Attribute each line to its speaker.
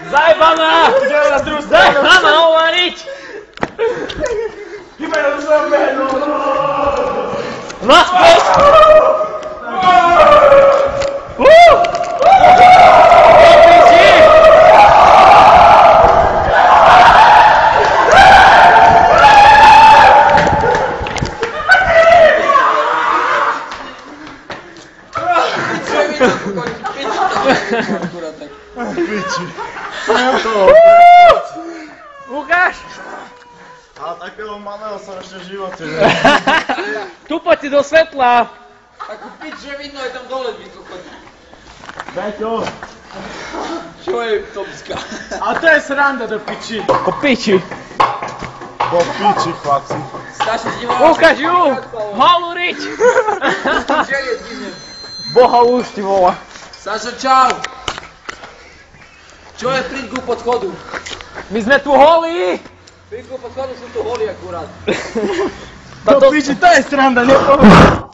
Speaker 1: Zajebaná! Zajebaná, ovariť!
Speaker 2: Imajú sebe, no!
Speaker 1: Naspäť! Lukáš!
Speaker 2: A takého malého som ešte v živote, že?
Speaker 1: Tu poďte do svetla!
Speaker 3: Takú pič, že vidno je tam dole, vidno chodí.
Speaker 2: Peťo!
Speaker 3: Čo je Tomská?
Speaker 2: A to je sranda do piči.
Speaker 1: Po piči!
Speaker 2: Po piči, chlapci.
Speaker 3: Staši, ti volá.
Speaker 1: Lukáš, ju! Halú riť!
Speaker 3: Želie zginem.
Speaker 1: Boha už ti volá.
Speaker 3: Sašo, čau. Čo je prinku pod chodu?
Speaker 1: My sme tu holí!
Speaker 3: Prinku pod chodu sú tu holí akurát.
Speaker 2: Do piči, to je sranda, nepovedz.